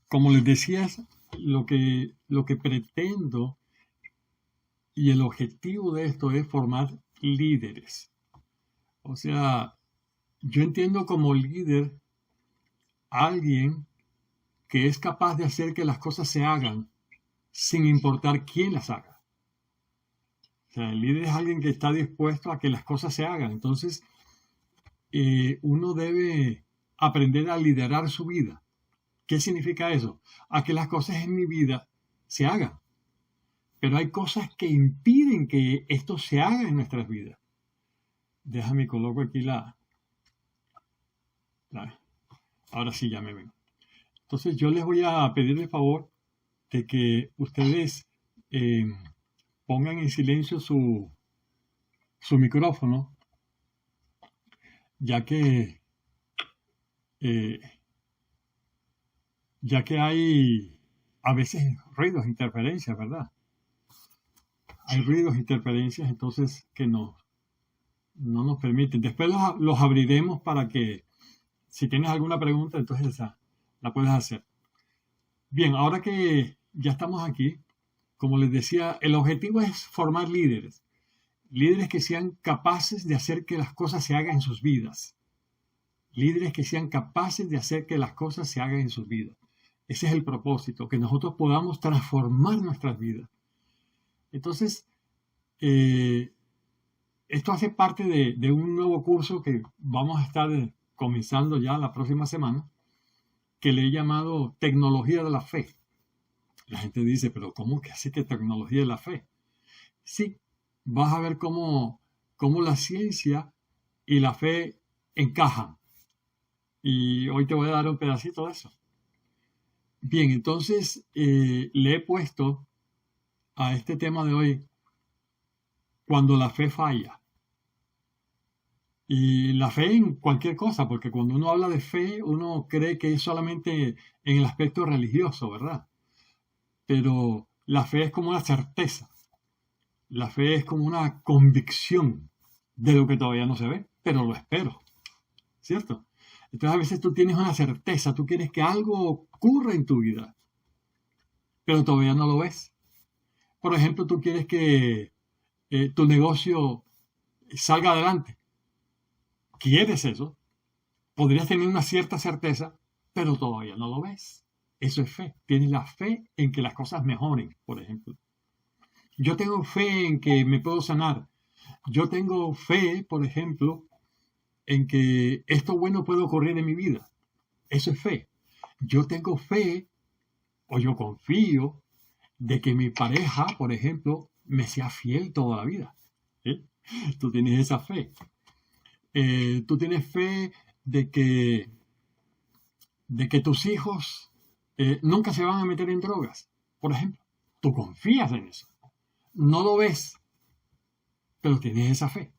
como les decía, lo que pretendo y el objetivo de esto es formar líderes. O sea, yo entiendo como líder a alguien que es capaz de hacer que las cosas se hagan sin importar quién las haga. O sea, el líder es alguien que está dispuesto a que las cosas se hagan. Entonces, uno debe aprender a liderar su vida. ¿Qué significa eso? A que las cosas en mi vida se hagan. Pero hay cosas que impiden que esto se haga en nuestras vidas. Déjame coloco aquí ahora sí ya me ven. Entonces yo les voy a pedir el favor de que ustedes pongan en silencio su micrófono, ya que eh, hay a veces ruidos, interferencias, ¿verdad? Hay ruidos, interferencias, entonces que no nos permiten. Después los abriremos para que si tienes alguna pregunta, entonces la puedes hacer. Bien, ahora que ya estamos aquí, como les decía, el objetivo es formar líderes. Líderes que sean capaces de hacer que las cosas se hagan en sus vidas. Líderes que sean capaces de hacer que las cosas se hagan en sus vidas. Ese es el propósito, que nosotros podamos transformar nuestras vidas. Entonces, esto hace parte de un nuevo curso que vamos a estar comenzando ya la próxima semana, que le he llamado Tecnología de la Fe. La gente dice, pero ¿cómo que hace que tecnología de la fe? Sí, vas a ver cómo la ciencia y la fe encajan. Y hoy te voy a dar un pedacito de eso. Bien, entonces le he puesto a este tema de hoy, cuando la fe falla. Y la fe en cualquier cosa, porque cuando uno habla de fe, uno cree que es solamente en el aspecto religioso, ¿verdad? Pero la fe es como una certeza. La fe es como una convicción de lo que todavía no se ve, pero lo espero, ¿cierto? Entonces a veces tú tienes una certeza, tú quieres que algo ocurra en tu vida, pero todavía no lo ves. Por ejemplo, tú quieres que tu negocio salga adelante. ¿Quieres eso? Podrías tener una cierta certeza, pero todavía no lo ves. Eso es fe. Tienes la fe en que las cosas mejoren, por ejemplo. Yo tengo fe en que me puedo sanar. Yo tengo fe, por ejemplo, en que esto bueno puede ocurrir en mi vida. Eso es fe. Yo tengo fe o yo confío de que mi pareja, por ejemplo, me sea fiel toda la vida. ¿Sí? Tú tienes esa fe. Tú tienes fe de que tus hijos nunca se van a meter en drogas, por ejemplo. Tú confías en eso. No lo ves, pero tienes esa fe.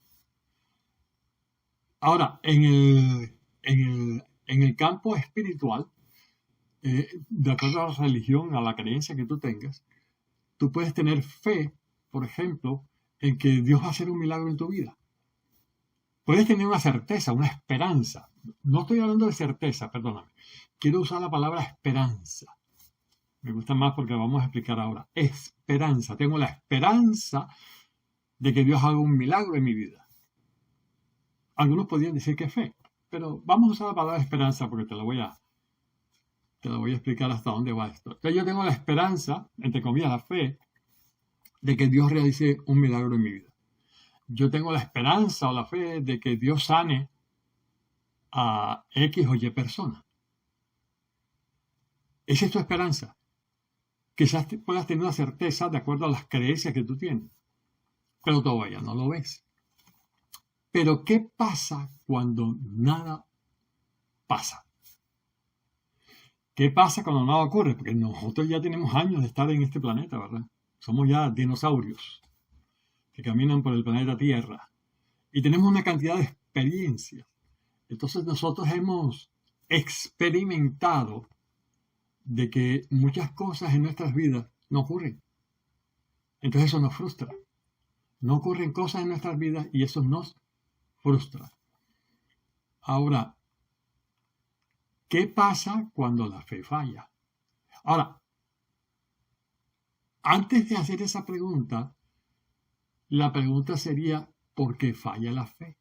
Ahora, en el campo espiritual, de acuerdo a la religión, a la creencia que tú tengas, tú puedes tener fe, por ejemplo, en que Dios va a hacer un milagro en tu vida. Puedes tener una certeza, una esperanza. No estoy hablando de certeza, perdóname. Quiero usar la palabra esperanza. Me gusta más porque lo vamos a explicar ahora. Esperanza. Tengo la esperanza de que Dios haga un milagro en mi vida. Algunos podrían decir que es fe, pero vamos a usar la palabra esperanza porque te lo voy a explicar hasta dónde va esto. Entonces yo tengo la esperanza, entre comillas, la fe, de que Dios realice un milagro en mi vida. Yo tengo la esperanza o la fe de que Dios sane a X o Y persona. Esa es tu esperanza. Quizás puedas tener una certeza de acuerdo a las creencias que tú tienes, pero todavía no lo ves. Pero ¿qué pasa cuando nada pasa? ¿Qué pasa cuando nada ocurre? Porque nosotros ya tenemos años de estar en este planeta, ¿verdad? Somos ya dinosaurios que caminan por el planeta Tierra y tenemos una cantidad de experiencias. Entonces nosotros hemos experimentado de que muchas cosas en nuestras vidas no ocurren. Entonces eso nos frustra. No ocurren cosas en nuestras vidas y eso nos frustra. Ahora, ¿qué pasa cuando la fe falla? Ahora, antes de hacer esa pregunta, la pregunta sería, ¿por qué falla la fe?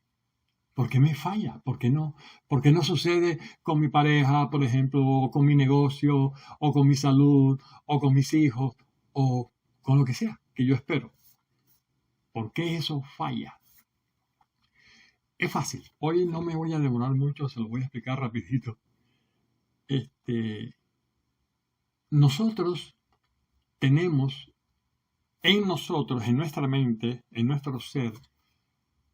¿Por qué me falla? ¿Por qué no? ¿Por qué no sucede con mi pareja, por ejemplo, o con mi negocio, o con mi salud, o con mis hijos, o con lo que sea que yo espero? ¿Por qué eso falla? Es fácil. Hoy no me voy a demorar mucho, se lo voy a explicar rapidito. Este, nosotros tenemos en nosotros, en nuestra mente, en nuestro ser,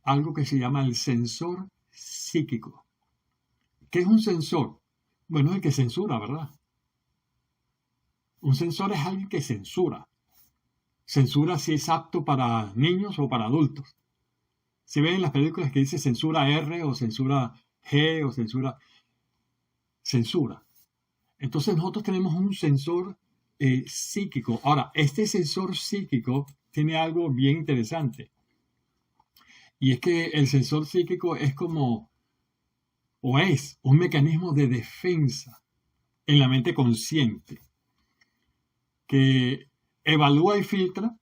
algo que se llama el sensor psíquico. ¿Qué es un sensor? Bueno, el que censura, ¿verdad? Un sensor es alguien que censura. Censura si es apto para niños o para adultos. Si ven en las películas que dice censura R o censura G o censura. Entonces nosotros tenemos un sensor psíquico. Ahora, este sensor psíquico tiene algo bien interesante. Y es que el sensor psíquico es como, o es, un mecanismo de defensa en la mente consciente que evalúa y filtra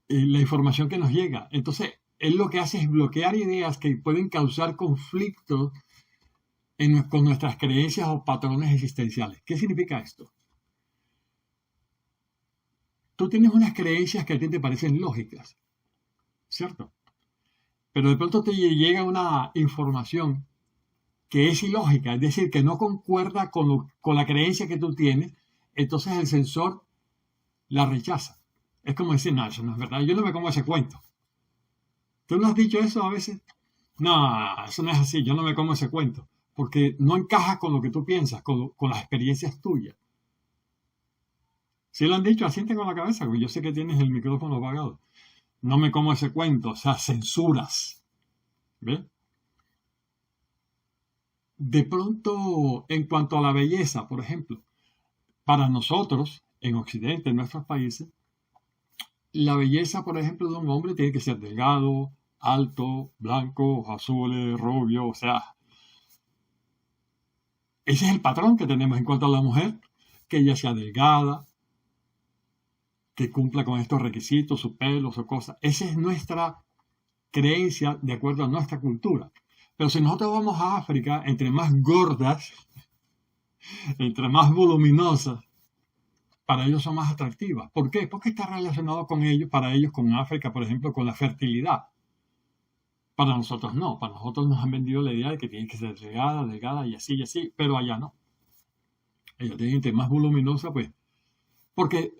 la información que nos llega. Entonces, él lo que hace es bloquear ideas que pueden causar conflictos con nuestras creencias o patrones existenciales. ¿Qué significa esto? Tú tienes unas creencias que a ti te parecen lógicas, ¿cierto? Pero de pronto te llega una información que es ilógica, es decir, que no concuerda con la creencia que tú tienes, entonces el sensor la rechaza. Es como decir, no, eso no es verdad, yo no me como ese cuento. ¿Tú no has dicho eso a veces? No, eso no es así, yo no me como ese cuento, porque no encaja con lo que tú piensas, con las experiencias tuyas. Si lo han dicho, asiente con la cabeza, porque yo sé que tienes el micrófono apagado. No me como ese cuento, o sea, censuras. ¿Ves? De pronto, en cuanto a la belleza, por ejemplo, para nosotros, en Occidente, en nuestros países, la belleza, por ejemplo, de un hombre tiene que ser delgado, alto, blanco, ojos azules, rubio, o sea, ese es el patrón que tenemos en cuanto a la mujer, que ella sea delgada, que cumpla con estos requisitos, su pelo, su cosa. Esa es nuestra creencia de acuerdo a nuestra cultura. Pero si nosotros vamos a África, entre más gordas, entre más voluminosas, para ellos son más atractivas. ¿Por qué? Porque está relacionado con ellos, para ellos, con África, por ejemplo, con la fertilidad. Para nosotros no. Para nosotros nos han vendido la idea de que tiene que ser delgada, delgada y así, pero allá no. Ella tiene que ser más voluminosa, pues, porque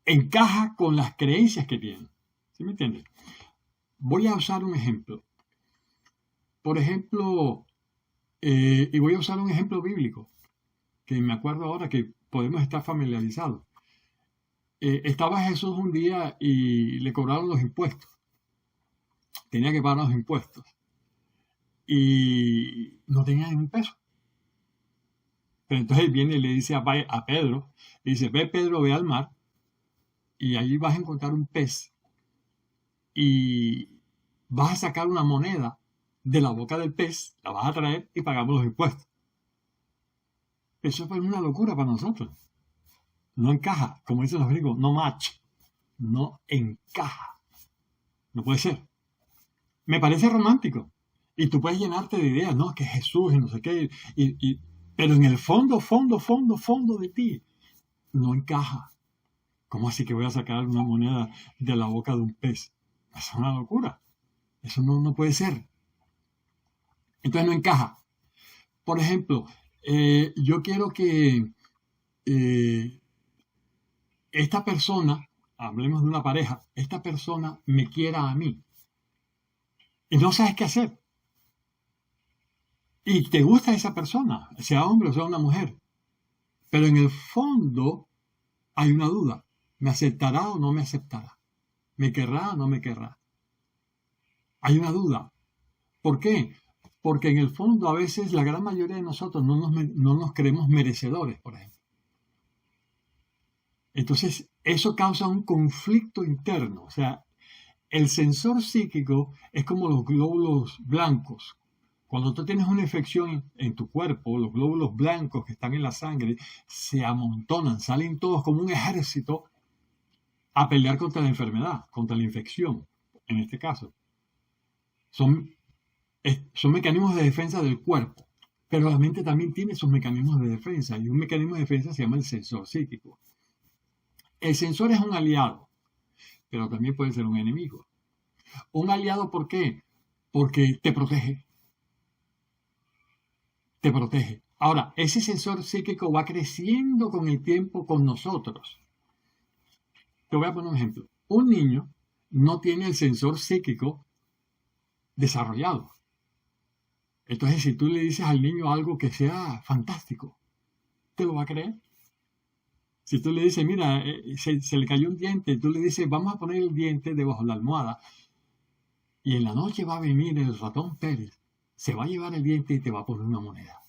encaja con las creencias que tienen. ¿Sí me entiendes? Voy a usar un ejemplo. Por ejemplo, y voy a usar un ejemplo bíblico, que me acuerdo ahora que podemos estar familiarizados. Estaba Jesús un día y le cobraron los impuestos. Tenía que pagar los impuestos. Y no tenía ni un peso. Pero entonces él viene y le dice a Pedro, le dice, ve Pedro, ve al mar y allí vas a encontrar un pez y vas a sacar una moneda de la boca del pez, la vas a traer y pagamos los impuestos. Eso fue una locura para nosotros. No encaja, como dicen los gringos, no match, no encaja. No puede ser. Me parece romántico. Y tú puedes llenarte de ideas, ¿no? Que Jesús y no sé qué. Pero en el fondo de ti, no encaja. ¿Cómo así que voy a sacar una moneda de la boca de un pez? Es una locura. Eso no puede ser. Entonces no encaja. Por ejemplo, yo quiero que eh, esta persona, hablemos de una pareja, esta persona me quiera a mí. Y no sabes qué hacer. Y te gusta esa persona, sea hombre o sea una mujer. Pero en el fondo hay una duda. ¿Me aceptará o no me aceptará? ¿Me querrá o no me querrá? Hay una duda. ¿Por qué? Porque en el fondo a veces la gran mayoría de nosotros no nos creemos merecedores, por ejemplo. Entonces, eso causa un conflicto interno. O sea, el sensor psíquico es como los glóbulos blancos. Cuando tú tienes una infección en tu cuerpo, los glóbulos blancos que están en la sangre se amontonan, salen todos como un ejército a pelear contra la enfermedad, contra la infección, en este caso. Son, son mecanismos de defensa del cuerpo, pero la mente también tiene sus mecanismos de defensa, y un mecanismo de defensa se llama el sensor psíquico. El sensor es un aliado, pero también puede ser un enemigo. Un aliado, ¿por qué? Porque te protege. Te protege. Ahora, ese sensor psíquico va creciendo con el tiempo con nosotros. Te voy a poner un ejemplo. Un niño no tiene el sensor psíquico desarrollado. Entonces, si tú le dices al niño algo que sea fantástico, ¿te lo va a creer? Si tú le dices, mira, se le cayó un diente, y tú le dices, vamos a poner el diente debajo de la almohada, y en la noche va a venir el ratón Pérez, se va a llevar el diente y te va a poner una moneda.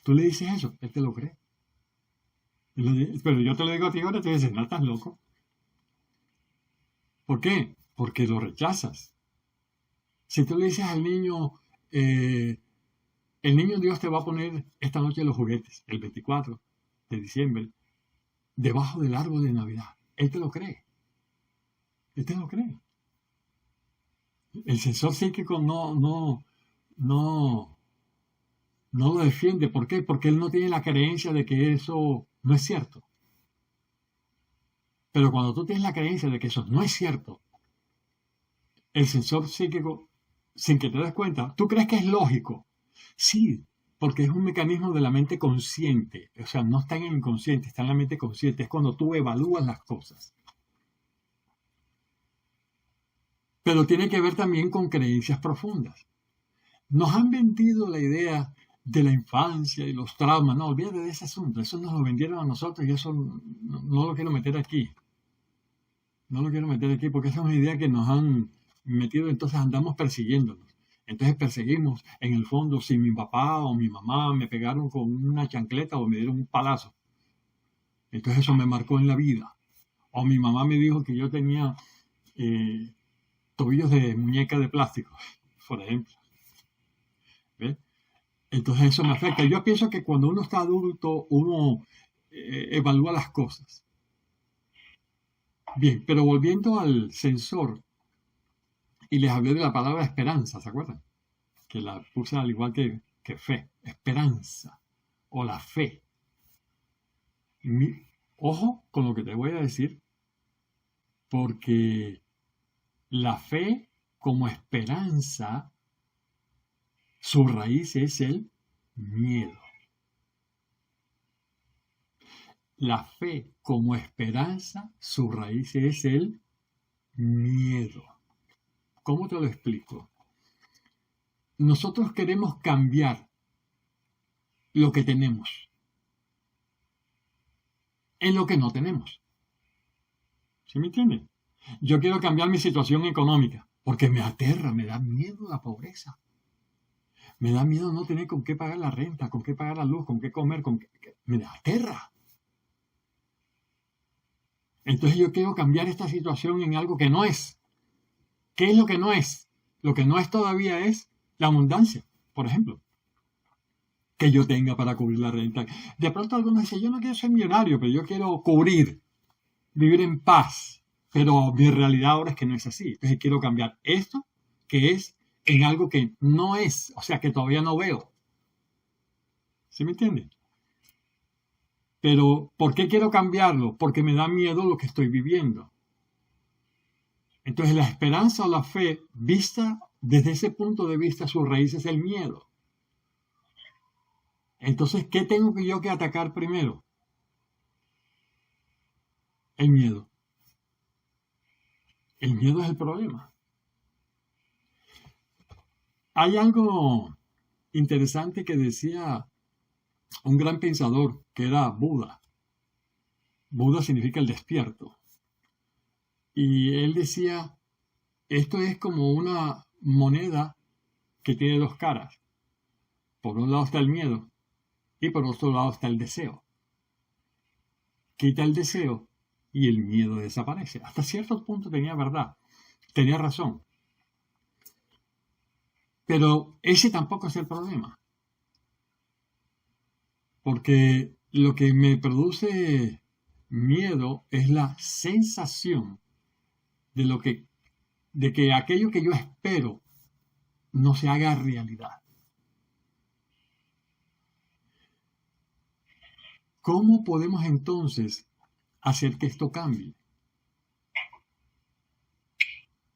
Tú le dices eso, él te lo cree. Pero yo te lo digo a ti ahora, te dices, no, estás loco. ¿Por qué? Porque lo rechazas. Si tú le dices al niño, el niño Dios te va a poner esta noche los juguetes, el 24 de diciembre, debajo del árbol de Navidad, él te lo cree. Él te lo cree. El sensor psíquico no lo defiende. ¿Por qué? Porque él no tiene la creencia de que eso no es cierto. Pero cuando tú tienes la creencia de que eso no es cierto, el sensor psíquico, sin que te des cuenta, tú crees que es lógico. Sí, porque es un mecanismo de la mente consciente. O sea, no está en el inconsciente, está en la mente consciente. Es cuando tú evalúas las cosas. Pero tiene que ver también con creencias profundas. Nos han vendido la idea de la infancia y los traumas. No, olvídate de ese asunto. Eso nos lo vendieron a nosotros y eso no lo quiero meter aquí. No lo quiero meter aquí porque esa es una idea que nos han metido, entonces andamos persiguiéndonos. Entonces perseguimos, en el fondo, si mi papá o mi mamá me pegaron con una chancleta o me dieron un palazo. Entonces eso me marcó en la vida. O mi mamá me dijo que yo tenía tobillos de muñeca de plástico, por ejemplo. ¿Ves? Entonces eso me afecta. Yo pienso que cuando uno está adulto, uno evalúa las cosas. Bien, pero volviendo al sensor, y les hablé de la palabra esperanza, ¿se acuerdan? Que la puse al igual que fe, esperanza, o la fe. Ojo con lo que te voy a decir, porque la fe como esperanza, su raíz es el miedo. La fe como esperanza, su raíz es el miedo. ¿Cómo te lo explico? Nosotros queremos cambiar lo que tenemos en lo que no tenemos. ¿Sí me entienden? Yo quiero cambiar mi situación económica porque me aterra, me da miedo la pobreza. Me da miedo no tener con qué pagar la renta, con qué pagar la luz, con qué comer, me aterra. Entonces yo quiero cambiar esta situación en algo que no es. ¿Qué es lo que no es? Lo que no es todavía es la abundancia, por ejemplo. Que yo tenga para cubrir la renta. De pronto algunos dicen, yo no quiero ser millonario, pero yo quiero cubrir, vivir en paz. Pero mi realidad ahora es que no es así. Entonces quiero cambiar esto, que es, en algo que no es, o sea, que todavía no veo. ¿Sí me entiende? Pero, ¿por qué quiero cambiarlo? Porque me da miedo lo que estoy viviendo. Entonces, la esperanza o la fe, vista desde ese punto de vista, su raíz es el miedo. Entonces, ¿qué tengo yo que atacar primero? El miedo. El miedo es el problema. Hay algo interesante que decía un gran pensador, que era Buda. Buda significa el despierto. Y él decía, esto es como una moneda que tiene dos caras. Por un lado está el miedo y por otro lado está el deseo. Quita el deseo y el miedo desaparece. Hasta cierto punto tenía verdad, tenía razón. Pero ese tampoco es el problema, porque lo que me produce miedo es la sensación de de que aquello que yo espero no se haga realidad. ¿Cómo podemos entonces hacer que esto cambie?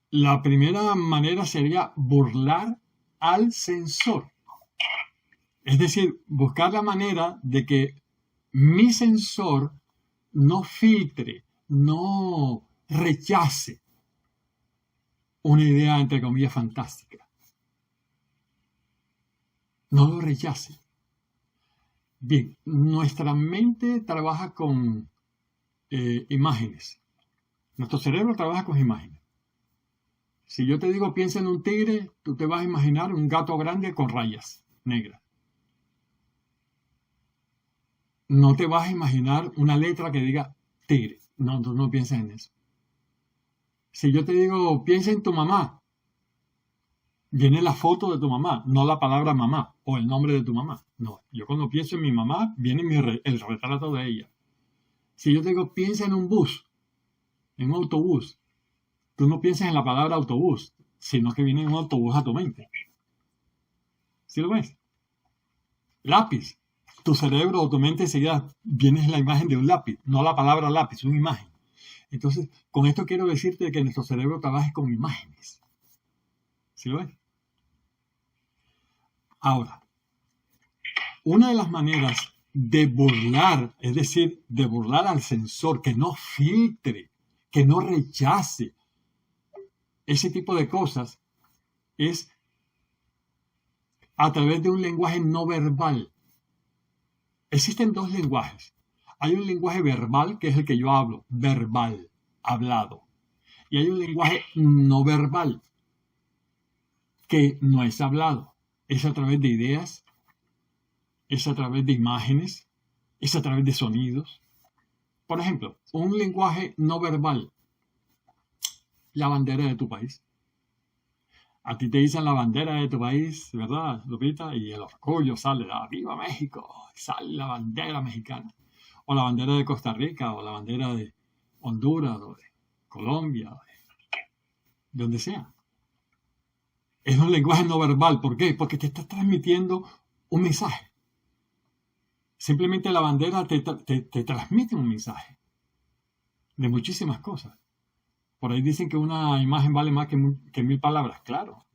La primera manera sería burlar al sensor. Es decir, buscar la manera de que mi sensor no filtre, no rechace una idea, entre comillas, fantástica. No lo rechace. Bien, nuestra mente trabaja con imágenes. Nuestro cerebro trabaja con imágenes. Si yo te digo piensa en un tigre, tú te vas a imaginar un gato grande con rayas negras. No te vas a imaginar una letra que diga tigre. No, tú no piensas en eso. Si yo te digo piensa en tu mamá, viene la foto de tu mamá, no la palabra mamá o el nombre de tu mamá. No, yo cuando pienso en mi mamá, viene el retrato de ella. Si yo te digo piensa en un bus, en un autobús, tú no piensas en la palabra autobús, sino que viene un autobús a tu mente. ¿Sí lo ves? Lápiz. Tu cerebro o tu mente enseguida viene la imagen de un lápiz, no la palabra lápiz, una imagen. Entonces, con esto quiero decirte que nuestro cerebro trabaja con imágenes. ¿Sí lo ves? Ahora, una de las maneras de burlar, es decir, de burlar al sensor, que no filtre, que no rechace ese tipo de cosas, es a través de un lenguaje no verbal. Existen dos lenguajes. Hay un lenguaje verbal, que es el que yo hablo, verbal, hablado. Y hay un lenguaje no verbal, que no es hablado. Es a través de ideas, es a través de imágenes, es a través de sonidos. Por ejemplo, un lenguaje no verbal, la bandera de tu país. A ti te dicen la bandera de tu país, ¿verdad, Lupita? Y el orgullo sale, ¡viva México! Sale la bandera mexicana. O la bandera de Costa Rica, o la bandera de Honduras, o de Colombia, de donde sea. Es un lenguaje no verbal. ¿Por qué? Porque te está transmitiendo un mensaje. Simplemente la bandera te transmite un mensaje de muchísimas cosas. Por ahí dicen que una imagen vale más que 1000 palabras. Claro.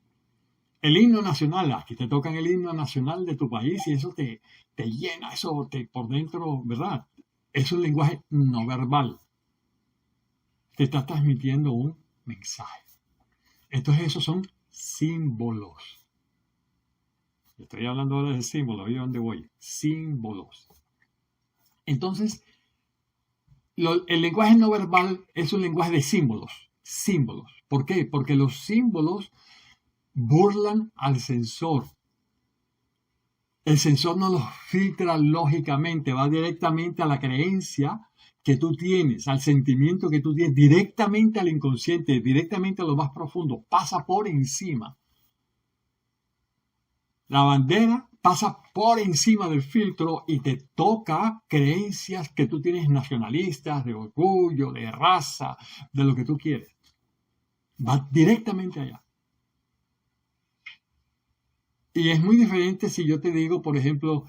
El himno nacional, aquí te tocan el himno nacional de tu país y eso te llena, eso por dentro, ¿verdad? Es un lenguaje no verbal. Te está transmitiendo un mensaje. Entonces esos son símbolos. Estoy hablando ahora de símbolos, ¿y dónde voy? Símbolos. Entonces, el lenguaje no verbal es un lenguaje de símbolos. Símbolos. ¿Por qué? Porque los símbolos burlan al sensor. El sensor no los filtra lógicamente, va directamente a la creencia que tú tienes, al sentimiento que tú tienes, directamente al inconsciente, directamente a lo más profundo, pasa por encima. La bandera pasa por encima del filtro y te toca creencias que tú tienes nacionalistas, de orgullo, de raza, de lo que tú quieres. Va directamente allá. Y es muy diferente si yo te digo, por ejemplo,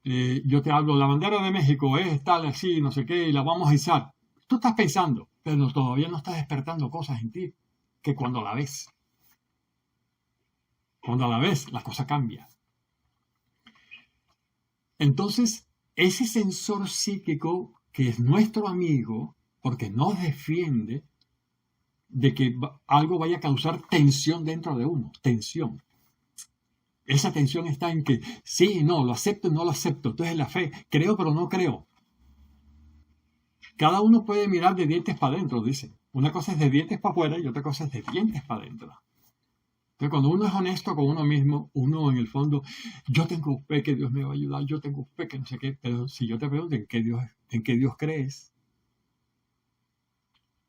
yo te hablo, la bandera de México es tal, así, no sé qué, y la vamos a izar. Tú estás pensando, pero todavía no estás despertando cosas en ti, que cuando la ves. Cuando la ves, la cosa cambia. Entonces, ese sensor psíquico que es nuestro amigo, porque nos defiende de que algo vaya a causar tensión dentro de uno, tensión. Esa tensión está en que sí, no, lo acepto y no lo acepto. Entonces la fe, creo pero no creo. Cada uno puede mirar de dientes para adentro, dicen. Una cosa es de dientes para afuera y otra cosa es de dientes para adentro. Entonces cuando uno es honesto con uno mismo, uno en el fondo, yo tengo fe que Dios me va a ayudar, yo tengo fe que no sé qué, pero si yo te pregunto en qué Dios crees,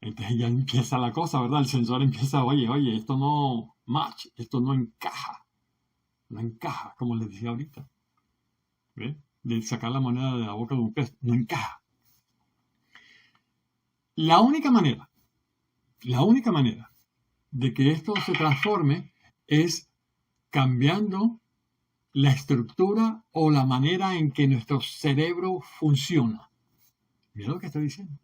entonces ya empieza la cosa, ¿verdad? El sensor empieza, oye, esto no match, esto no encaja. no encaja, como les decía ahorita. ¿Ve? De sacar la moneda de la boca de un pez, no encaja. La única manera de que esto se transforme es cambiando la estructura o la manera en que nuestro cerebro funciona. Mira lo que estoy diciendo.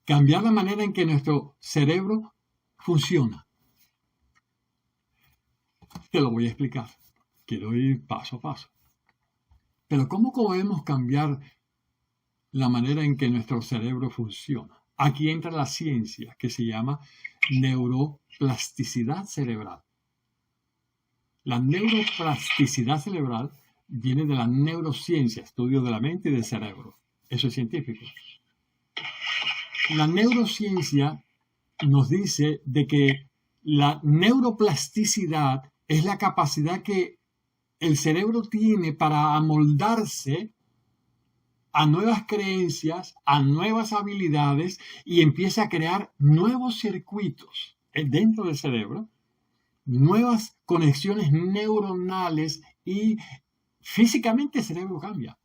Cambiar la manera en que nuestro cerebro funciona. Te lo voy a explicar. Quiero ir paso a paso. Pero ¿cómo podemos cambiar la manera en que nuestro cerebro funciona? Aquí entra la ciencia que se llama neuroplasticidad cerebral. La neuroplasticidad cerebral viene de la neurociencia, estudio de la mente y del cerebro. Eso es científico. La neurociencia nos dice de que la neuroplasticidad es la capacidad que el cerebro tiene para amoldarse a nuevas creencias, a nuevas habilidades y empieza a crear nuevos circuitos dentro del cerebro, nuevas conexiones neuronales y físicamente el cerebro cambia.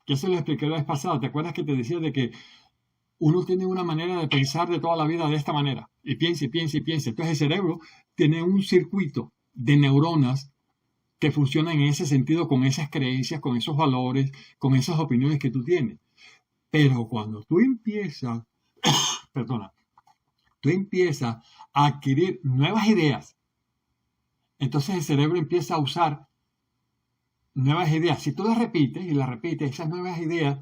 Ya se lo expliqué la vez pasada. ¿Te acuerdas que te decía de que uno tiene una manera de pensar de toda la vida de esta manera? Y piensa y piensa y piensa. Entonces el cerebro tiene un circuito de neuronas que funcionan en ese sentido, con esas creencias, con esos valores, con esas opiniones que tú tienes. Pero cuando tú empiezas, tú empiezas a adquirir nuevas ideas, entonces el cerebro empieza a usar nuevas ideas. Si tú las repites y las repites, esas nuevas ideas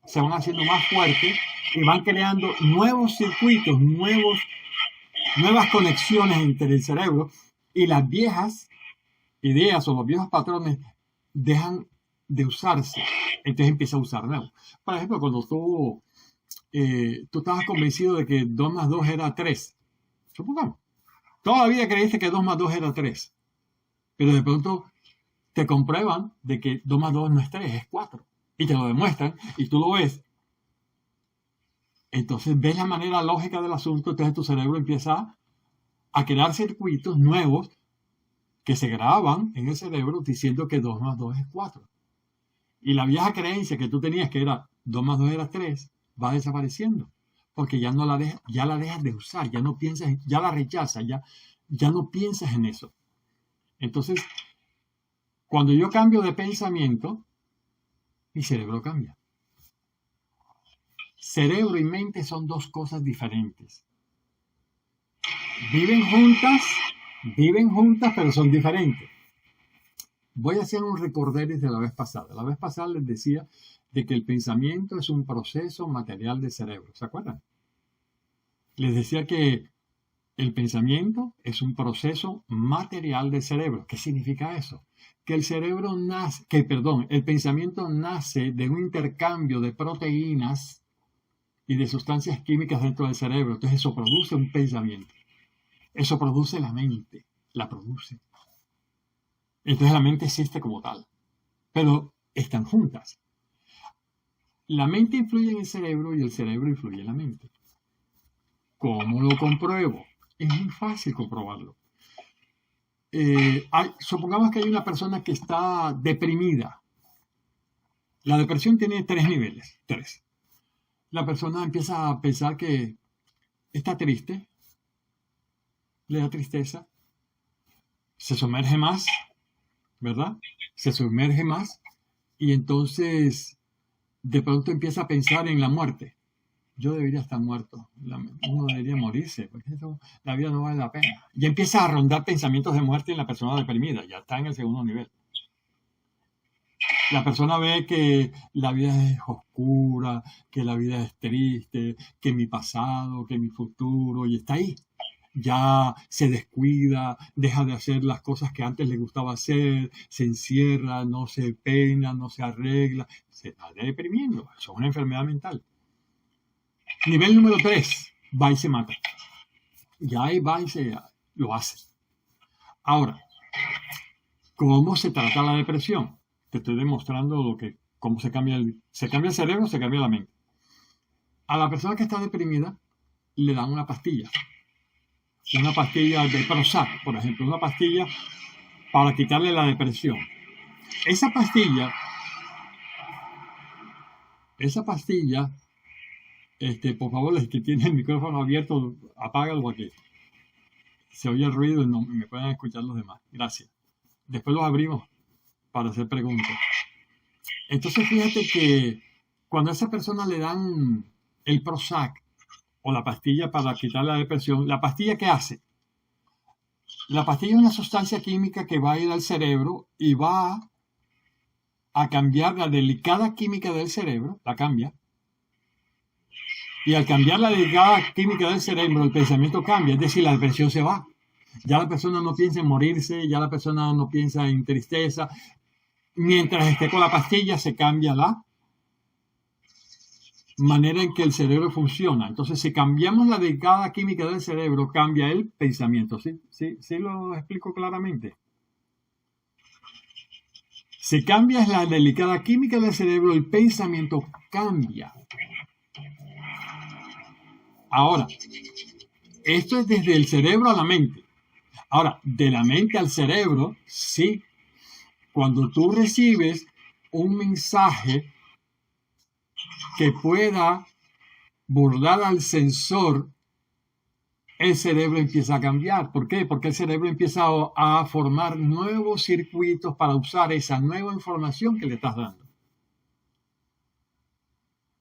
se van haciendo más fuertes y van creando nuevos circuitos, nuevas conexiones entre el cerebro, y las viejas ideas o los viejos patrones dejan de usarse. Entonces empieza a usar nuevos. Por ejemplo, cuando tú estabas convencido de que 2 más 2 era 3, supongamos, toda la vida creíste que 2 más 2 era 3, pero de pronto te comprueban de que 2 más 2 no es 3, es 4, y te lo demuestran, y tú lo ves. Entonces ves la manera lógica del asunto, entonces tu cerebro empieza a crear circuitos nuevos que se graban en el cerebro diciendo que 2 más 2 es 4. Y la vieja creencia que tú tenías que era 2 más 2 era 3, va desapareciendo. Porque ya no la dejas de usar, ya no piensas, ya la rechazas, ya no piensas en eso. Entonces, cuando yo cambio de pensamiento, mi cerebro cambia. Cerebro y mente son dos cosas diferentes. Viven juntas, pero son diferentes. Voy a hacer un recorderis de la vez pasada. La vez pasada les decía de que el pensamiento es un proceso material del cerebro. ¿Se acuerdan? Les decía que el pensamiento es un proceso material del cerebro. ¿Qué significa eso? Que el pensamiento nace de un intercambio de proteínas y de sustancias químicas dentro del cerebro. Entonces eso produce un pensamiento. Eso produce la mente, la produce. Entonces la mente existe como tal, pero están juntas. La mente influye en el cerebro y el cerebro influye en la mente. ¿Cómo lo compruebo? Es muy fácil comprobarlo. Supongamos que hay una persona que está deprimida. La depresión tiene 3 niveles. 3. La persona empieza a pensar que está triste, le da tristeza, se sumerge más, ¿verdad? Se sumerge más y entonces de pronto empieza a pensar en la muerte. Yo debería estar muerto, uno debería morirse, porque la vida no vale la pena. Y empieza a rondar pensamientos de muerte en la persona deprimida, ya está en el segundo nivel. La persona ve que la vida es oscura, que la vida es triste, que mi pasado, que mi futuro, y está ahí. Ya se descuida, deja de hacer las cosas que antes le gustaba hacer, se encierra, no se peina, no se arregla, se está deprimiendo. Eso es una enfermedad mental. Nivel número 3, va y se mata. Ya ahí va y lo hace. Ahora, ¿cómo se trata la depresión? Te estoy demostrando cómo se cambia el cerebro, se cambia la mente. A la persona que está deprimida le dan una pastilla de Prozac, por ejemplo, una pastilla para quitarle la depresión. Esa pastilla, por favor, el que tiene el micrófono abierto, apágalo aquí. Se oye el ruido y no me pueden escuchar los demás. Gracias. Después los abrimos para hacer preguntas. Entonces, fíjate que cuando a esa persona le dan el Prozac o la pastilla para quitar la depresión, ¿la pastilla qué hace? La pastilla es una sustancia química que va a ir al cerebro y va a cambiar la delicada química del cerebro, la cambia. Y al cambiar la delicada química del cerebro, el pensamiento cambia, es decir, la depresión se va. Ya la persona no piensa en morirse, ya la persona no piensa en tristeza. Mientras esté con la pastilla, se cambia la manera en que el cerebro funciona. Entonces, si cambiamos la delicada química del cerebro, cambia el pensamiento. ¿Sí lo explico claramente? Si cambias la delicada química del cerebro, el pensamiento cambia. Ahora, esto es desde el cerebro a la mente. Ahora, de la mente al cerebro, sí. Cuando tú recibes un mensaje que pueda burlar al sensor, el cerebro empieza a cambiar. ¿Por qué? Porque el cerebro empieza a formar nuevos circuitos para usar esa nueva información que le estás dando.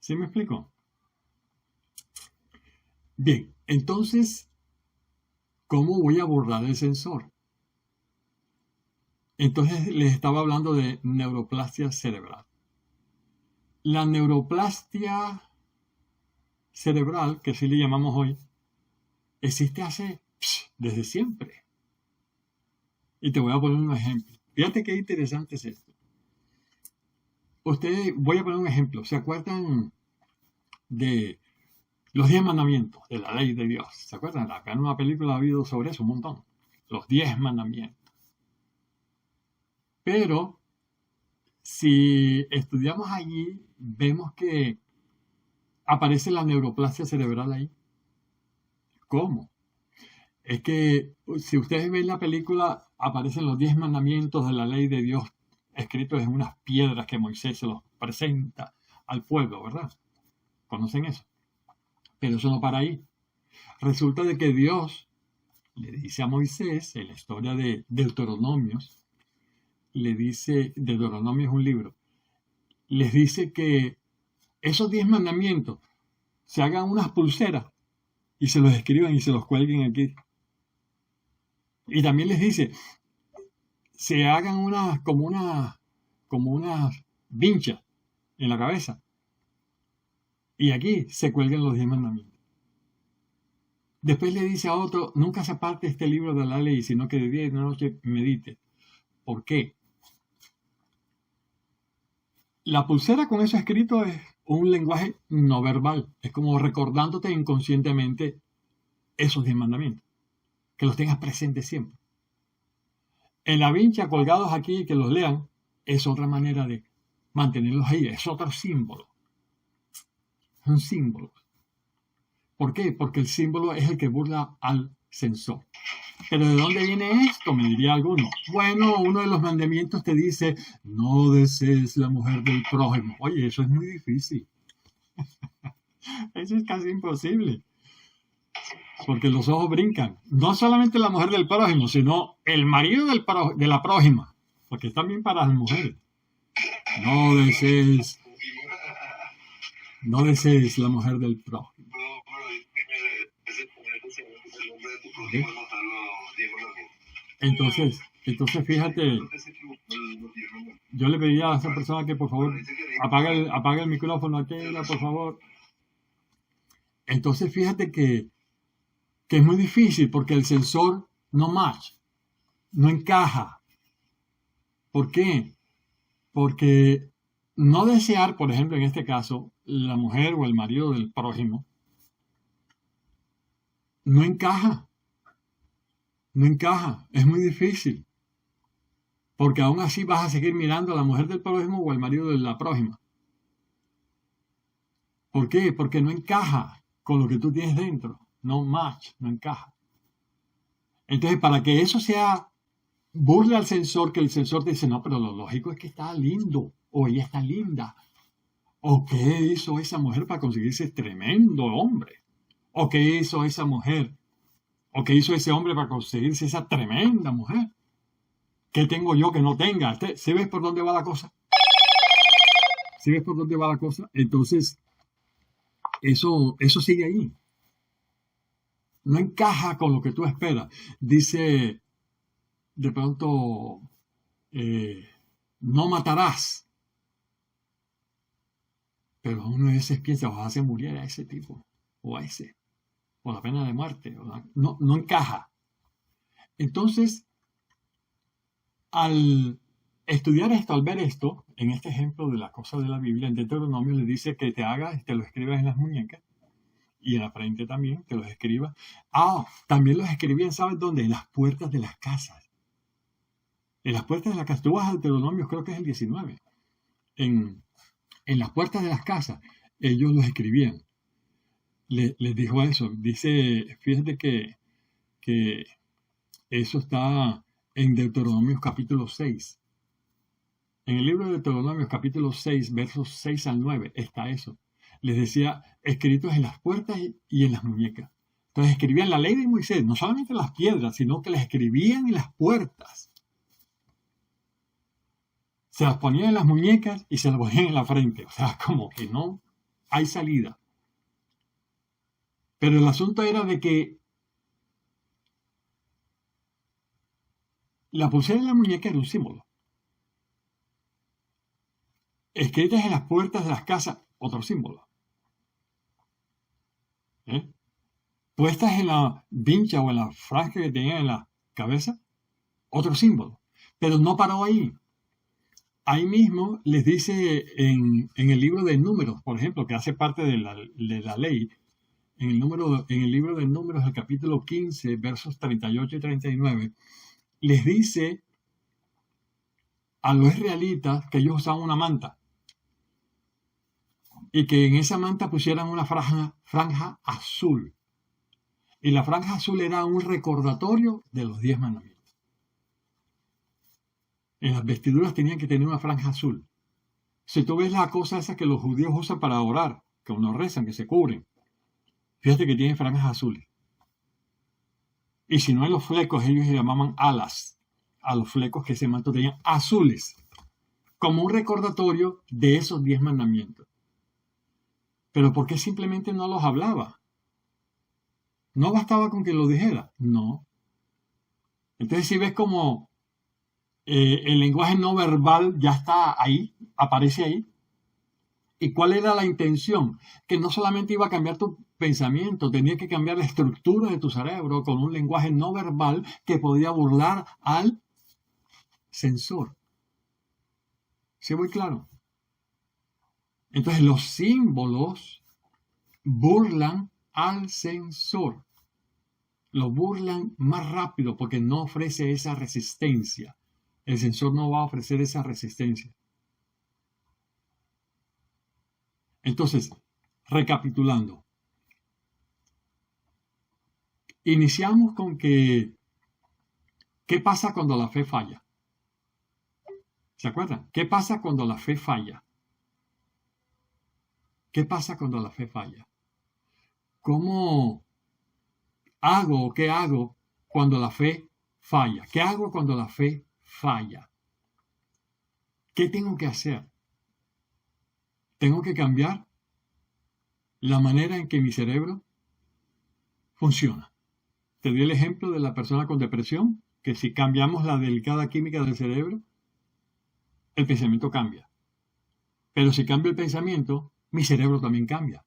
¿Sí me explico? Bien, entonces, ¿cómo voy a burlar el sensor? Entonces les estaba hablando de neuroplastia cerebral. La neuroplastia cerebral, que así le llamamos hoy, existe desde siempre. Y te voy a poner un ejemplo. Fíjate qué interesante es esto. Voy a poner un ejemplo. ¿Se acuerdan de los 10 mandamientos de la ley de Dios? ¿Se acuerdan? Acá en una película ha habido sobre eso un montón. Los 10 mandamientos. Pero si estudiamos allí, vemos que aparece la neuroplastia cerebral ahí. ¿Cómo? Es que si ustedes ven la película, aparecen los 10 mandamientos de la ley de Dios escritos en unas piedras que Moisés se los presenta al pueblo, ¿verdad? ¿Conocen eso? Pero eso no para ahí. Resulta de que Dios le dice a Moisés, en la historia de Deuteronomios, Deuteronomio es un libro, les dice que esos 10 mandamientos se hagan unas pulseras y se los escriban y se los cuelguen aquí. Y también les dice, se hagan como unas vinchas en la cabeza. Y aquí se cuelguen los 10 mandamientos. Después le dice a otro, nunca se aparte este libro de la ley, sino que de día y de noche medite. ¿Por qué? La pulsera con eso escrito es un lenguaje no verbal. Es como recordándote inconscientemente esos 10 mandamientos. Que los tengas presentes siempre. En la vincha, colgados aquí, que los lean, es otra manera de mantenerlos ahí. Es otro símbolo. Son símbolos. ¿Por qué? Porque el símbolo es el que burla al sensor. ¿Pero de dónde viene esto? Me diría alguno. Bueno, uno de los mandamientos te dice, no desees la mujer del prójimo. Oye, eso es muy difícil. Eso es casi imposible. Porque los ojos brincan. No solamente la mujer del prójimo, sino el marido de la prójima. Porque es también para las mujeres. No desees la mujer del prójimo. ¿Okay? Entonces fíjate, yo le pedí a esa persona que por favor apague el micrófono aquella, por favor. Entonces fíjate que es muy difícil porque el sensor no match, no encaja. ¿Por qué? Porque no desear, por ejemplo, en este caso, la mujer o el marido del prójimo, no encaja. No encaja, es muy difícil. Porque aún así vas a seguir mirando a la mujer del prójimo o al marido de la prójima. ¿Por qué? Porque no encaja con lo que tú tienes dentro. No match, no encaja. Entonces, para que eso sea burla al censor, que el censor dice, no, pero lo lógico es que está lindo, o ella está linda, o qué hizo esa mujer para conseguirse tremendo hombre, o qué hizo esa mujer, o qué hizo ese hombre para conseguirse esa tremenda mujer. ¿Qué tengo yo que no tenga? ¿Sí ves por dónde va la cosa? ¿Sí ves por dónde va la cosa? Entonces, eso sigue ahí. No encaja con lo que tú esperas. Dice, de pronto, no matarás. Pero uno a veces piensa, ojalá se muriera ese tipo, o a ese, o la pena de muerte. No, no encaja. Entonces, al estudiar esto, al ver esto, en este ejemplo de la cosa de la Biblia, en Deuteronomio le dice que te hagas, te lo escribas en las muñecas y en la frente también, te los escribas. También los escribían, ¿sabes dónde? En las puertas de las casas. En las puertas de las casas. Tú vas al Deuteronomio, creo que es el 19. En las puertas de las casas, ellos los escribían. Les dijo eso. Dice, fíjate que eso está en Deuteronomio capítulo 6. En el libro de Deuteronomio capítulo 6, versos 6 al 9, está eso. Les decía, escritos en las puertas y en las muñecas. Entonces escribían la ley de Moisés, no solamente en las piedras, sino que las escribían en las puertas. Se las ponían en las muñecas y se las ponían en la frente. O sea, como que no hay salida. Pero el asunto era de que la pulsera en la muñeca era un símbolo. Escritas en las puertas de las casas, otro símbolo. Puestas en la vincha o en la franja que tenían en la cabeza, otro símbolo. Pero no paró ahí. Ahí mismo les dice en el libro de Números, por ejemplo, que hace parte de la ley, en el libro de Números, el capítulo 15, versos 38 y 39, les dice a los israelitas que ellos usaban una manta y que en esa manta pusieran una franja azul. Y la franja azul era un recordatorio de los 10 mandamientos. En las vestiduras tenían que tener una franja azul. Si tú ves la cosa esa que los judíos usan para orar, que uno rezan, que se cubren, fíjate que tienen franjas azules. Y si no hay los flecos, ellos se llamaban alas, a los flecos que ese manto tenían azules, como un recordatorio de esos 10 mandamientos. Pero ¿por qué simplemente no los hablaba? ¿No bastaba con que lo dijera? No. Entonces si ves como el lenguaje no verbal ya está ahí, aparece ahí. ¿Y cuál era la intención? Que no solamente iba a cambiar tu pensamiento, tenía que cambiar la estructura de tu cerebro con un lenguaje no verbal que podía burlar al censor. ¿Sí voy claro? Entonces los símbolos burlan al censor. Lo burlan más rápido porque no ofrece esa resistencia. El censor no va a ofrecer esa resistencia. Entonces, recapitulando. Iniciamos con ¿qué pasa cuando la fe falla? ¿Se acuerdan? ¿Qué pasa cuando la fe falla? ¿Qué pasa cuando la fe falla? ¿Cómo hago o qué hago cuando la fe falla? ¿Qué hago cuando la fe falla? ¿Qué tengo que hacer? Tengo que cambiar la manera en que mi cerebro funciona. Te di el ejemplo de la persona con depresión, que si cambiamos la delicada química del cerebro, el pensamiento cambia. Pero si cambio el pensamiento, mi cerebro también cambia.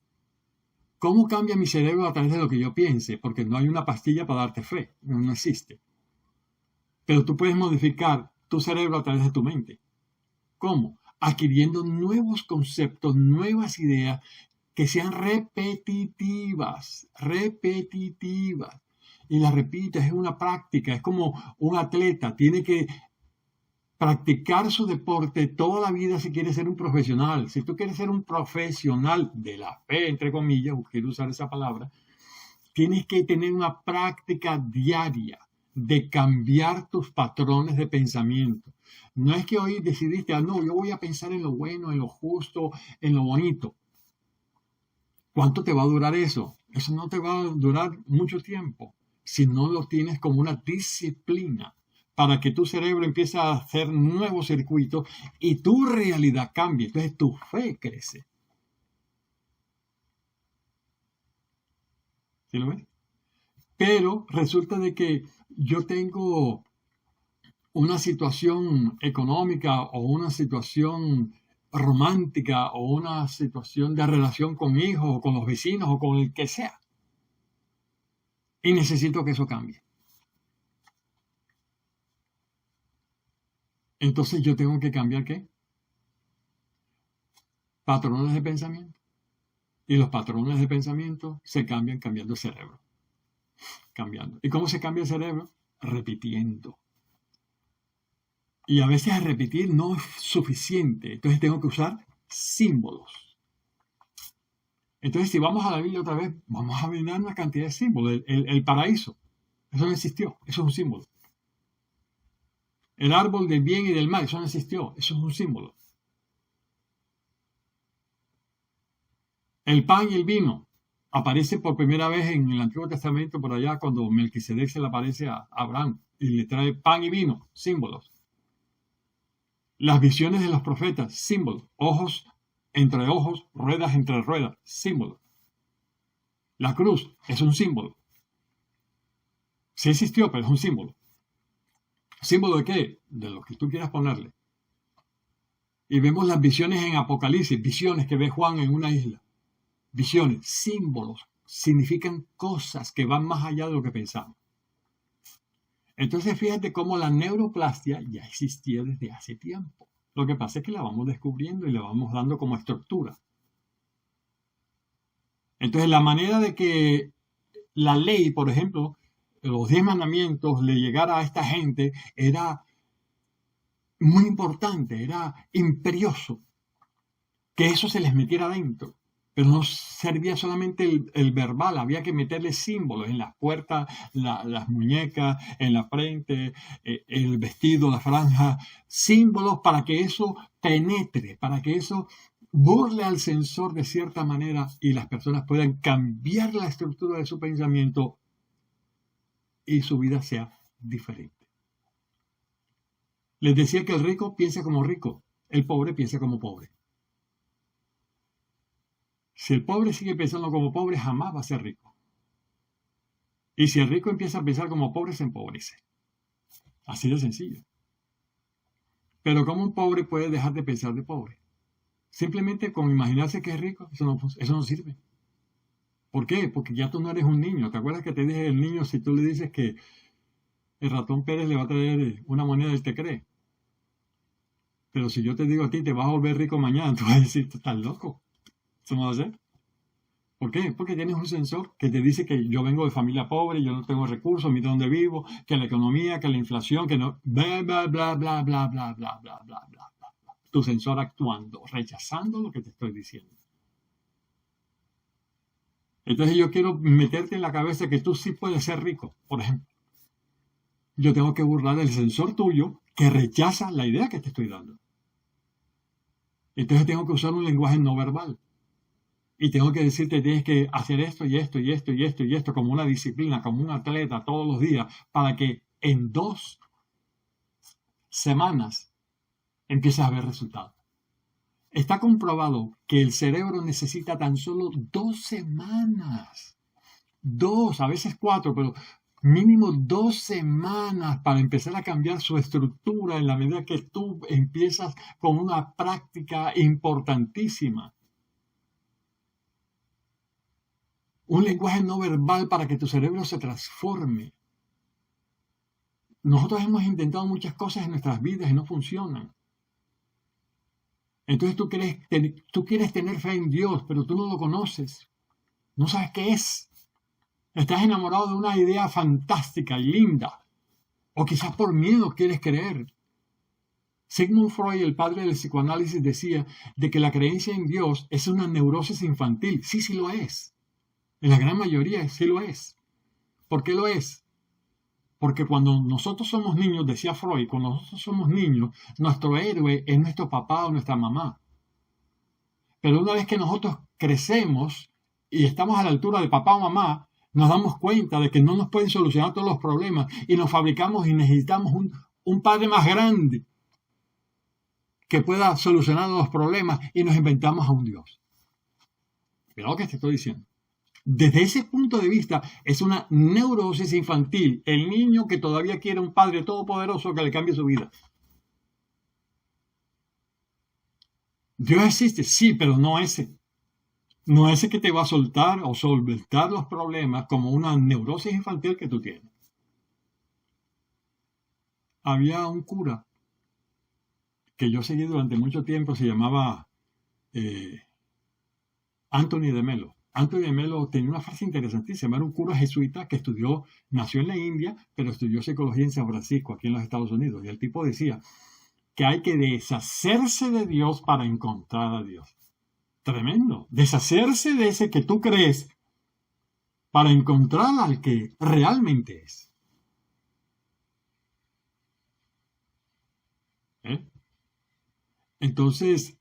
¿Cómo cambia mi cerebro a través de lo que yo piense? Porque no hay una pastilla para darte fe, no existe. Pero tú puedes modificar tu cerebro a través de tu mente. ¿Cómo? Adquiriendo nuevos conceptos, nuevas ideas que sean repetitivas. Y las repites, es una práctica, es como un atleta, tiene que practicar su deporte toda la vida si quiere ser un profesional. Si tú quieres ser un profesional de la fe, entre comillas, quiero usar esa palabra, tienes que tener una práctica diaria de cambiar tus patrones de pensamiento. No es que hoy decidiste, no, yo voy a pensar en lo bueno, en lo justo, en lo bonito. ¿Cuánto te va a durar eso? Eso no te va a durar mucho tiempo si no lo tienes como una disciplina para que tu cerebro empiece a hacer nuevos circuitos y tu realidad cambie. Entonces tu fe crece. ¿Sí lo ves? Pero resulta de que yo tengo una situación económica o una situación romántica o una situación de relación con hijos o con los vecinos o con el que sea. Y necesito que eso cambie. Entonces yo tengo que cambiar ¿qué? Patrones de pensamiento. Y los patrones de pensamiento se cambian cambiando el cerebro. Cambiando. ¿Y cómo se cambia el cerebro? Repitiendo. Y a veces repetir no es suficiente. Entonces tengo que usar símbolos. Entonces si vamos a la Biblia otra vez, vamos a ver una cantidad de símbolos. El paraíso. Eso no existió. Eso es un símbolo. El árbol del bien y del mal. Eso no existió. Eso es un símbolo. El pan y el vino. Aparece por primera vez en el Antiguo Testamento por allá cuando Melquisedec se le aparece a Abraham y le trae pan y vino. Símbolos. Las visiones de los profetas, símbolos. Ojos entre ojos, ruedas entre ruedas, símbolo. La cruz es un símbolo. Sí existió, pero es un símbolo. ¿Símbolo de qué? De lo que tú quieras ponerle. Y vemos las visiones en Apocalipsis, visiones que ve Juan en una isla. Visiones, símbolos, significan cosas que van más allá de lo que pensamos. Entonces fíjate cómo la neuroplastia ya existía desde hace tiempo. Lo que pasa es que la vamos descubriendo y la vamos dando como estructura. Entonces la manera de que la ley, por ejemplo, los 10 mandamientos le llegara a esta gente era muy importante, era imperioso que eso se les metiera adentro. Pero no servía solamente el verbal, había que meterle símbolos en las puertas, las muñecas, en la frente, el vestido, la franja, símbolos para que eso penetre, para que eso burle al sensor de cierta manera y las personas puedan cambiar la estructura de su pensamiento y su vida sea diferente. Les decía que el rico piensa como rico, el pobre piensa como pobre. Si el pobre sigue pensando como pobre, jamás va a ser rico. Y si el rico empieza a pensar como pobre, se empobrece. Así de sencillo. Pero ¿cómo un pobre puede dejar de pensar de pobre? Simplemente con imaginarse que es rico, eso no sirve. ¿Por qué? Porque ya tú no eres un niño. ¿Te acuerdas que te dije el niño si tú le dices que el ratón Pérez le va a traer una moneda, él te cree? Pero si yo te digo a ti, te vas a volver rico mañana, tú vas a decir, tú estás loco. ¿Eso no va a ser? ¿Por qué? Porque tienes un sensor que te dice que yo vengo de familia pobre, yo no tengo recursos, mira dónde vivo, que la economía, que la inflación, que no... Bla, bla, bla, bla, bla, bla, bla, bla, bla, bla. Tu sensor actuando, rechazando lo que te estoy diciendo. Entonces yo quiero meterte en la cabeza que tú sí puedes ser rico, por ejemplo. Yo tengo que burlar el sensor tuyo que rechaza la idea que te estoy dando. Entonces tengo que usar un lenguaje no verbal. Y tengo que decirte, tienes que hacer esto y esto y esto y esto y esto como una disciplina, como un atleta todos los días, para que en 2 semanas empieces a ver resultados. Está comprobado que el cerebro necesita tan solo 2 semanas. 2, a veces 4, pero mínimo 2 semanas para empezar a cambiar su estructura en la medida que tú empiezas con una práctica importantísima. Un lenguaje no verbal para que tu cerebro se transforme. Nosotros hemos intentado muchas cosas en nuestras vidas y no funcionan. Entonces tú quieres tener fe en Dios, pero tú no lo conoces. No sabes qué es. Estás enamorado de una idea fantástica y linda. O quizás por miedo quieres creer. Sigmund Freud, el padre del psicoanálisis, decía de que la creencia en Dios es una neurosis infantil. Sí, sí lo es. En la gran mayoría sí lo es. ¿Por qué lo es? Porque cuando nosotros somos niños, decía Freud, cuando nosotros somos niños, nuestro héroe es nuestro papá o nuestra mamá. Pero una vez que nosotros crecemos y estamos a la altura de papá o mamá, nos damos cuenta de que no nos pueden solucionar todos los problemas y nos fabricamos y necesitamos un padre más grande que pueda solucionar los problemas y nos inventamos a un Dios. Mira lo que te estoy diciendo. Desde ese punto de vista, es una neurosis infantil. El niño que todavía quiere un padre todopoderoso que le cambie su vida. Dios existe, sí, pero no ese. No ese que te va a soltar o solventar los problemas como una neurosis infantil que tú tienes. Había un cura que yo seguí durante mucho tiempo, se llamaba Anthony de Melo. Anthony de Melo tenía una frase interesantísima. Era un cura jesuita que nació en la India, pero estudió psicología en San Francisco, aquí en los Estados Unidos. Y el tipo decía que hay que deshacerse de Dios para encontrar a Dios. Tremendo. Deshacerse de ese que tú crees para encontrar al que realmente es. ¿Eh? Entonces,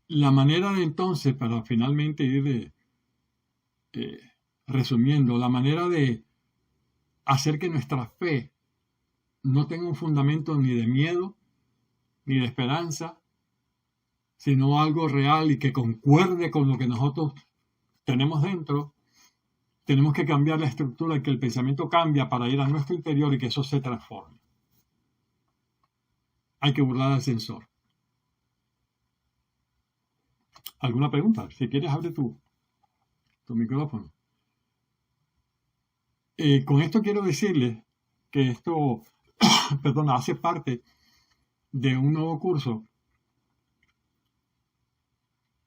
la manera de entonces, para finalmente ir resumiendo, la manera de hacer que nuestra fe no tenga un fundamento ni de miedo, ni de esperanza, sino algo real y que concuerde con lo que nosotros tenemos dentro, tenemos que cambiar la estructura y que el pensamiento cambia para ir a nuestro interior y que eso se transforme. Hay que burlar al censor. ¿Alguna pregunta? Si quieres, abre tu micrófono. Con esto quiero decirles que esto, perdona, hace parte de un nuevo curso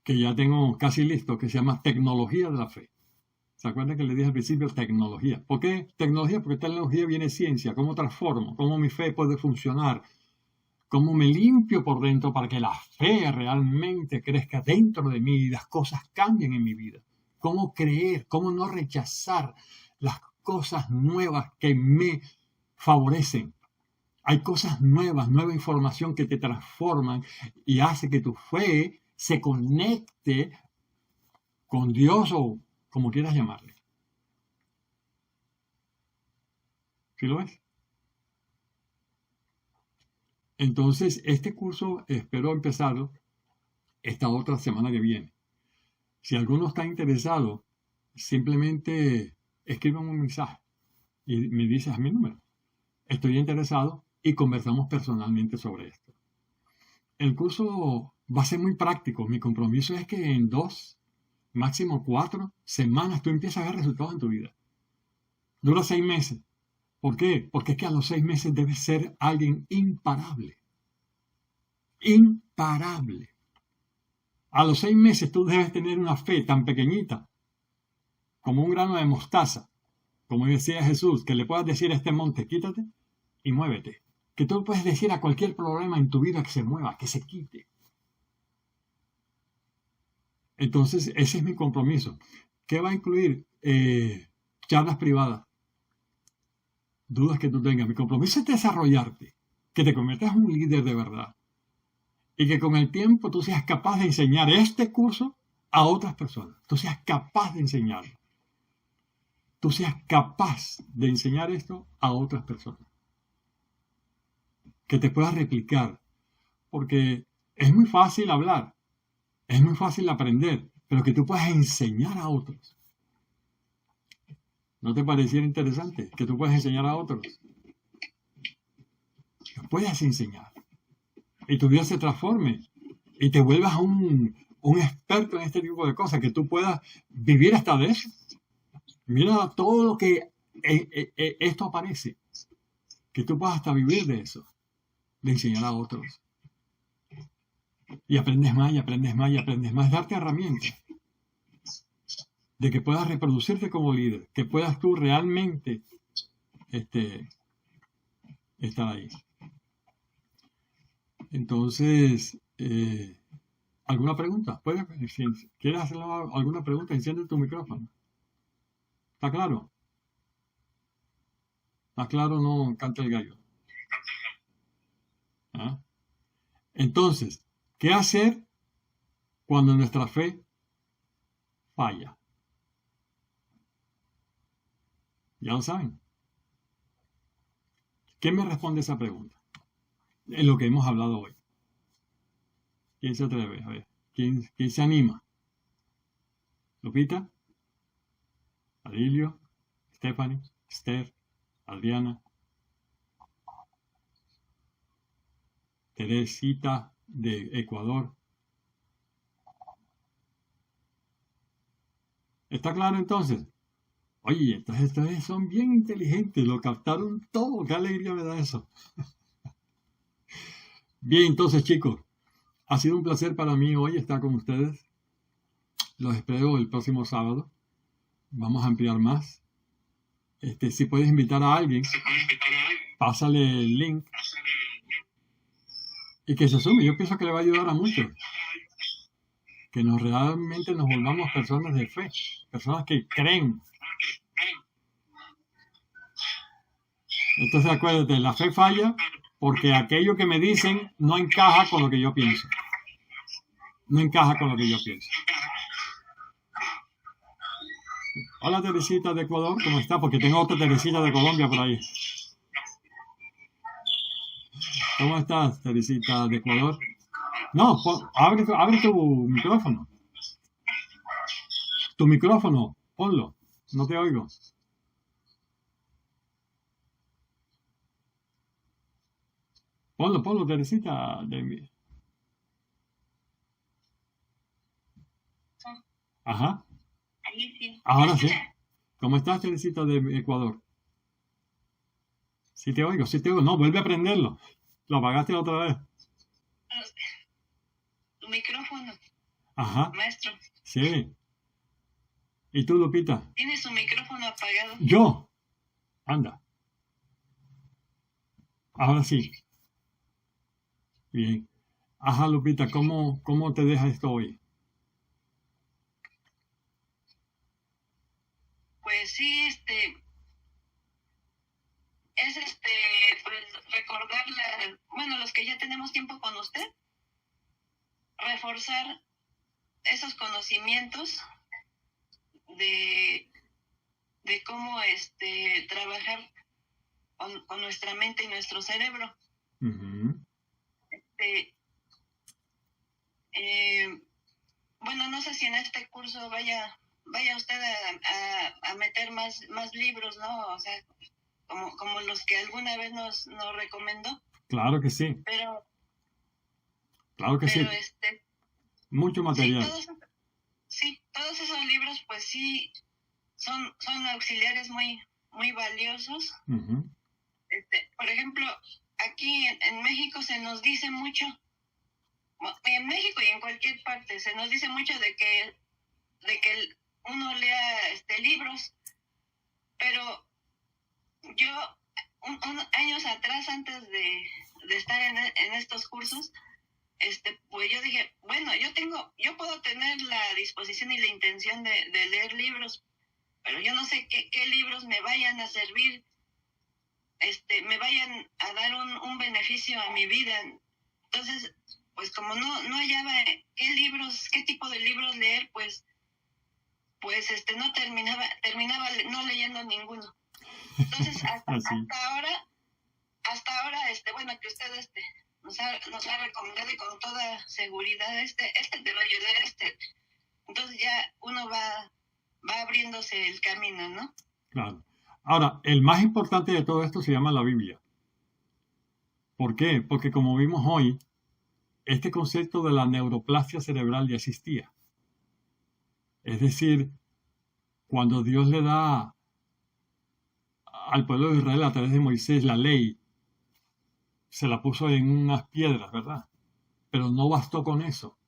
que ya tengo casi listo, que se llama Tecnología de la Fe. ¿Se acuerdan que le dije al principio tecnología? ¿Por qué tecnología? Porque tecnología viene ciencia, cómo transformo, cómo mi fe puede funcionar, cómo me limpio por dentro para que la fe realmente crezca dentro de mí y las cosas cambien en mi vida. Cómo creer, cómo no rechazar las cosas nuevas que me favorecen. Hay cosas nuevas, nueva información que te transforman y hace que tu fe se conecte con Dios o como quieras llamarle. ¿Sí lo ves? Entonces, este curso espero empezarlo esta otra semana que viene. Si alguno está interesado, simplemente escríbame un mensaje y me dices mi número. Estoy interesado y conversamos personalmente sobre esto. El curso va a ser muy práctico. Mi compromiso es que en 2, máximo 4 semanas tú empiezas a ver resultados en tu vida. Dura 6 meses. ¿Por qué? Porque es que a los 6 meses debes ser alguien imparable. Imparable. A los 6 meses tú debes tener una fe tan pequeñita como un grano de mostaza, como decía Jesús, que le puedas decir a este monte, quítate y muévete. Que tú puedes decir a cualquier problema en tu vida que se mueva, que se quite. Entonces, ese es mi compromiso. ¿Qué va a incluir? Charlas privadas. Dudas que tú tengas. Mi compromiso es desarrollarte, que te conviertas en un líder de verdad. Y que con el tiempo tú seas capaz de enseñar este curso a otras personas. Tú seas capaz de enseñarlo. Tú seas capaz de enseñar esto a otras personas. Que te puedas replicar. Porque es muy fácil hablar. Es muy fácil aprender. Pero que tú puedas enseñar a otros. ¿No te pareciera interesante? Que tú puedas enseñar a otros. Que puedas enseñar. Y tu vida se transforme y te vuelvas un experto en este tipo de cosas, que tú puedas vivir hasta de eso. Mira todo lo que esto aparece, que tú puedas hasta vivir de eso, de enseñar a otros. Y aprendes más y aprendes más y aprendes más, darte herramientas de que puedas reproducirte como líder, que puedas tú realmente estar ahí. Entonces, ¿alguna pregunta? Si quieres hacer alguna pregunta, enciende tu micrófono. ¿Está claro? Más claro no canta el gallo. ¿Ah? Entonces, ¿qué hacer cuando nuestra fe falla? Ya lo saben. ¿Qué me responde esa pregunta? En lo que hemos hablado hoy. ¿Quién se atreve? A ver, ¿quién se anima? ¿Lupita? ¿Adilio? ¿Stephanie? ¿Esther? ¿Adriana? ¿Teresita de Ecuador? ¿Está claro entonces? Oye, entonces ustedes son bien inteligentes, lo captaron todo, qué alegría me da eso. Bien, entonces chicos, ha sido un placer para mí hoy estar con ustedes. Los espero el próximo sábado. Vamos a ampliar más. Si puedes invitar a alguien, pásale el link y que se sume. Yo pienso que le va a ayudar a muchos. Que realmente nos volvamos personas de fe, personas que creen. Entonces acuérdate, la fe falla porque aquello que me dicen no encaja con lo que yo pienso. No encaja con lo que yo pienso. Hola Teresita de Ecuador, ¿cómo está? Porque tengo otra Teresita de Colombia por ahí. ¿Cómo estás, Teresita de Ecuador? No, abre tu micrófono. Tu micrófono, ponlo. No te oigo. Ponlo, Teresita. Ajá. Ahora sí. ¿Cómo estás, Teresita de Ecuador? Sí te oigo. No, vuelve a prenderlo. Lo apagaste otra vez. Tu micrófono. Ajá. Maestro. Sí. ¿Y tú, Lupita? Tienes tu micrófono apagado. ¿Yo? Anda. Ahora sí. Bien. Ajá, Lupita, ¿cómo te deja esto hoy? Pues sí, es pues recordar los que ya tenemos tiempo con usted, reforzar esos conocimientos de cómo trabajar con nuestra mente y nuestro cerebro. Uh-huh. No sé si en este curso vaya usted a meter más libros, ¿no? O sea, como los que alguna vez nos recomendó. Claro que sí. Claro que sí. Mucho material. Sí, todos esos libros, pues sí, son auxiliares muy valiosos. Uh-huh. Por ejemplo, aquí en México se nos dice mucho, en México y en cualquier parte, se nos dice mucho de que uno lea libros, pero yo, años atrás, antes de estar en estos cursos, pues yo dije, bueno, yo puedo tener la disposición y la intención de leer libros, pero yo no sé qué libros me vayan a servir, me vayan a dar un beneficio a mi vida. Entonces, pues como no hallaba qué tipo de libros leer, pues no terminaba no leyendo ninguno. Entonces, hasta ahora, que usted nos ha recomendado y con toda seguridad te va a ayudar, entonces ya uno va abriéndose el camino, ¿no? Claro. Ahora, el más importante de todo esto se llama la Biblia. ¿Por qué? Porque como vimos hoy, este concepto de la neuroplasia cerebral ya existía. Es decir, cuando Dios le da al pueblo de Israel a través de Moisés la ley, se la puso en unas piedras, ¿verdad? Pero no bastó con eso.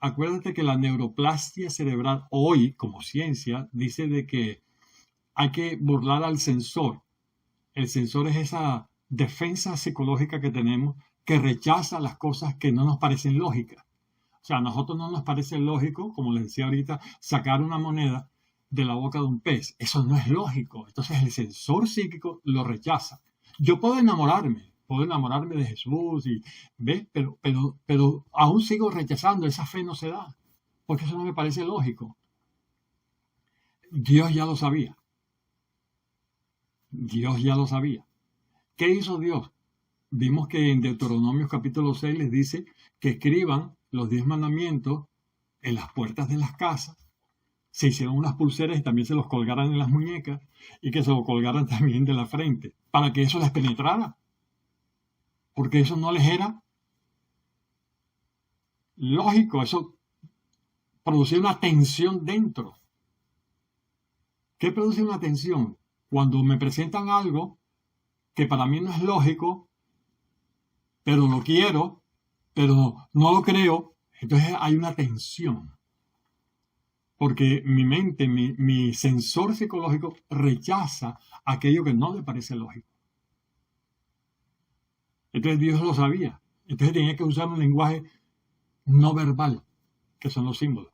Acuérdate que la neuroplasia cerebral hoy, como ciencia, dice de que hay que burlar al sensor. El sensor es esa defensa psicológica que tenemos que rechaza las cosas que no nos parecen lógicas. O sea, a nosotros no nos parece lógico, como les decía ahorita, sacar una moneda de la boca de un pez. Eso no es lógico. Entonces el sensor psíquico lo rechaza. Yo puedo enamorarme de Jesús, y, ¿ves? Pero aún sigo rechazando, esa fe no se da, porque eso no me parece lógico. Dios ya lo sabía. Dios ya lo sabía. ¿Qué hizo Dios? Vimos que en Deuteronomio capítulo 6 les dice que escriban los 10 mandamientos en las puertas de las casas, se hicieron unas pulseras y también se los colgaran en las muñecas y que se lo colgaran también de la frente, para que eso les penetrara, porque eso no les era lógico, eso producía una tensión dentro. ¿Qué produce una tensión? Cuando me presentan algo que para mí no es lógico, pero lo quiero, pero no lo creo, entonces hay una tensión. Porque mi mente, mi sensor psicológico rechaza aquello que no le parece lógico. Entonces Dios lo sabía. Entonces tenía que usar un lenguaje no verbal, que son los símbolos.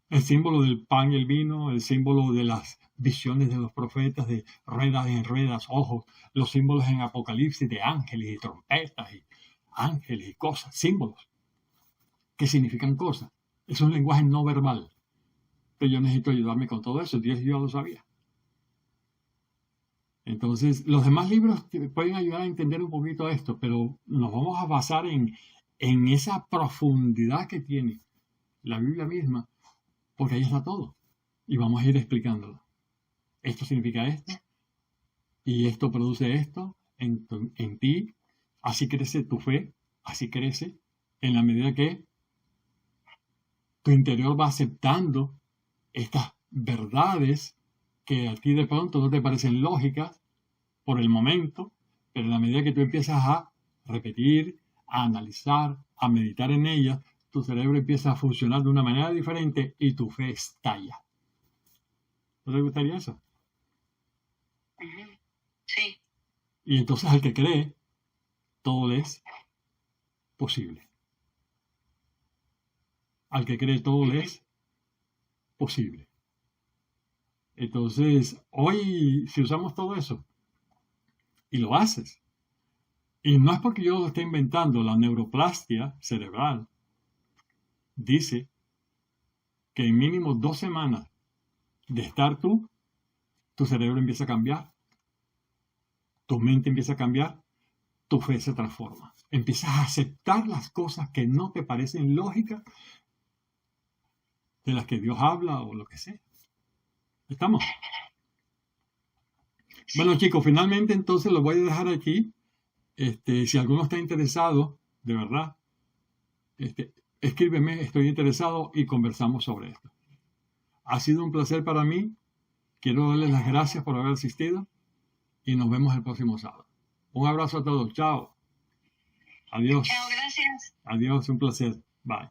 El símbolo del pan y el vino, el símbolo de las visiones de los profetas, de ruedas en ruedas, ojos, los símbolos en Apocalipsis de ángeles y trompetas y ángeles y cosas, símbolos que significan cosas. Es un lenguaje no verbal. Pero yo necesito ayudarme con todo eso. Dios ya lo sabía. Entonces, los demás libros pueden ayudar a entender un poquito esto, pero nos vamos a basar en esa profundidad que tiene la Biblia misma, porque ahí está todo. Y vamos a ir explicándolo. Esto significa esto, y esto produce esto en ti. Así crece tu fe, así crece en la medida que tu interior va aceptando estas verdades que a ti de pronto no te parecen lógicas por el momento, pero en la medida que tú empiezas a repetir, a analizar, a meditar en ellas, tu cerebro empieza a funcionar de una manera diferente y tu fe estalla. ¿No te gustaría eso? Sí. Y entonces al que cree, todo le es posible. Al que cree, todo le es posible. Entonces, hoy, si usamos todo eso, y lo haces, y no es porque yo lo esté inventando, la neuroplastia cerebral dice que en mínimo 2 semanas de estar tu cerebro empieza a cambiar, tu mente empieza a cambiar, tu fe se transforma. Empiezas a aceptar las cosas que no te parecen lógicas, de las que Dios habla o lo que sea. ¿Estamos? Bueno, chicos, finalmente entonces lo voy a dejar aquí. Si alguno está interesado, de verdad, escríbeme, estoy interesado y conversamos sobre esto. Ha sido un placer para mí. Quiero darles las gracias por haber asistido y nos vemos el próximo sábado. Un abrazo a todos. Chao. Adiós. Chao, gracias. Adiós, un placer. Bye.